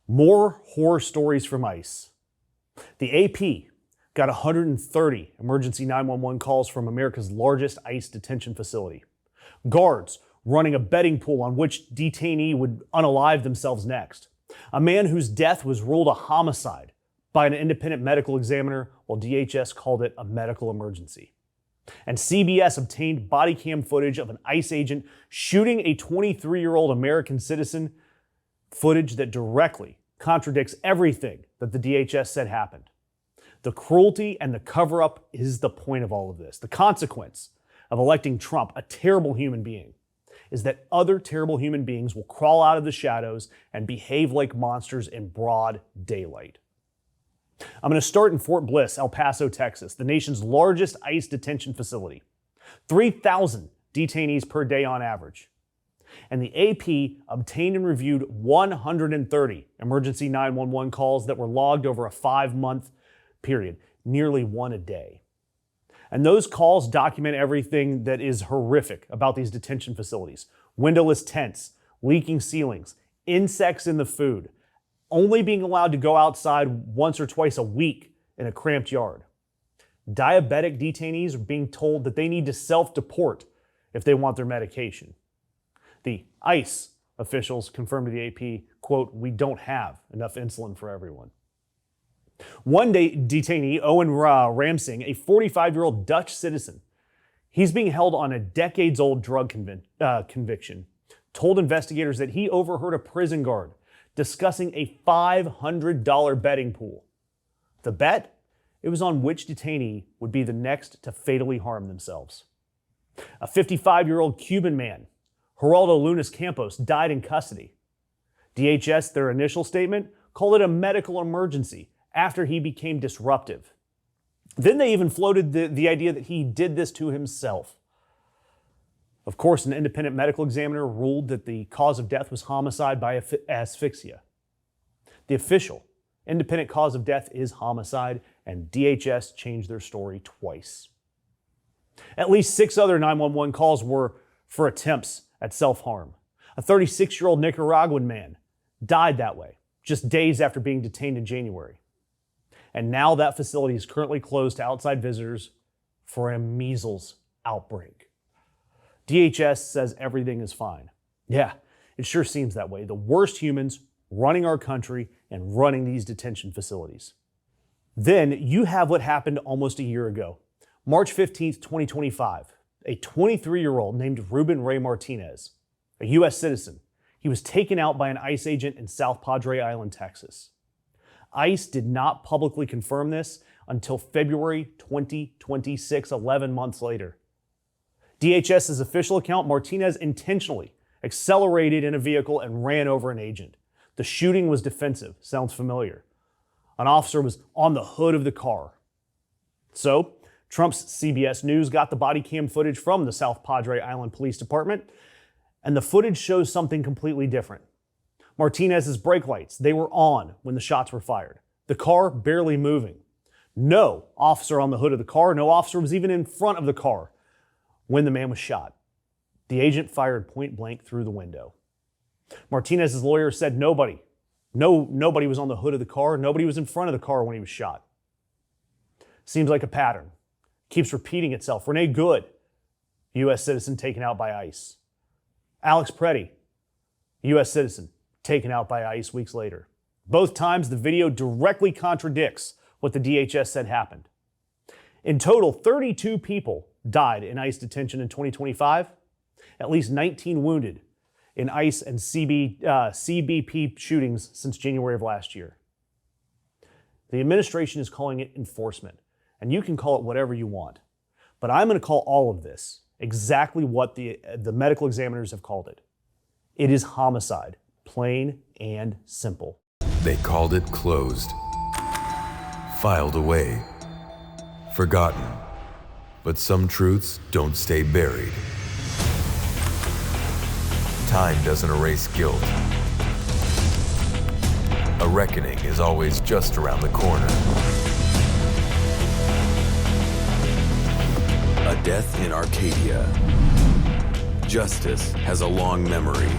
More horror stories from ICE. The AP got 130 emergency 911 calls from America's largest ICE detention facility. Guards running a betting pool on which detainee would unalive themselves next. A man whose death was ruled a homicide by an independent medical examiner, while DHS called it a medical emergency. And CBS obtained body cam footage of an ICE agent shooting a 23-year-old American citizen, footage that directly contradicts everything that the DHS said happened. The cruelty and the cover-up is the point of all of this. The consequence of electing Trump, a terrible human being, is that other terrible human beings will crawl out of the shadows and behave like monsters in broad daylight. I'm going to start in Fort Bliss, El Paso, Texas, the nation's largest ICE detention facility. 3,000 detainees per day on average. And the AP obtained and reviewed 130 emergency 911 calls that were logged over a 5-month period, nearly one a day. And those calls document everything that is horrific about these detention facilities. Windowless tents, leaking ceilings, insects in the food, only being allowed to go outside once or twice a week in a cramped yard. Diabetic detainees are being told that they need to self-deport if they want their medication. The ICE officials confirmed to the AP, quote, "We don't have enough insulin for everyone." One day detainee, Owen Ramsing, a 45-year-old Dutch citizen, he's being held on a decades-old drug conviction, told investigators that he overheard a prison guard discussing a $500 betting pool. The bet? It was on which detainee would be the next to fatally harm themselves. A 55-year-old Cuban man, Geraldo Lunas Campos, died in custody. DHS, their initial statement, called it a medical emergency after he became disruptive. Then they even floated the idea that he did this to himself. Of course, an independent medical examiner ruled that the cause of death was homicide by asphyxia. The official independent cause of death is homicide, and DHS changed their story twice. At least 6 other 911 calls were for attempts at self-harm. A 36-year-old Nicaraguan man died that way, just days after being detained in January. And now that facility is currently closed to outside visitors for a measles outbreak. DHS says everything is fine. Yeah, it sure seems that way. The worst humans running our country and running these detention facilities. Then you have what happened almost a year ago. March 15th, 2025, a 23-year-old named Ruben Ray Martinez, a U.S. citizen, he was taken out by an ICE agent in South Padre Island, Texas. ICE did not publicly confirm this until February 2026, 11 months later. DHS's official account, Martinez intentionally accelerated in a vehicle and ran over an agent. The shooting was defensive. Sounds familiar. An officer was on the hood of the car. So, Trump's CBS News got the body cam footage from the South Padre Island Police Department, and the footage shows something completely different. Martinez's brake lights, they were on when the shots were fired. The car barely moving. No officer on the hood of the car, no officer was even in front of the car when the man was shot. The agent fired point blank through the window. Martinez's lawyer said nobody was on the hood of the car, nobody was in front of the car when he was shot. Seems like a pattern. Keeps repeating itself. Renee Good, U.S. citizen taken out by ICE. Alex Preddy, U.S. citizen, taken out by ICE weeks later. Both times the video directly contradicts what the DHS said happened. In total, 32 people died in ICE detention in 2025, at least 19 wounded in ICE and CBP shootings since January of last year. The administration is calling it enforcement, and you can call it whatever you want. But I'm going to call all of this exactly what the medical examiners have called it. It is homicide, plain and simple. They called it closed, filed away, forgotten. But some truths don't stay buried. Time doesn't erase guilt. A reckoning is always just around the corner. A death in Arcadia. Justice has a long memory.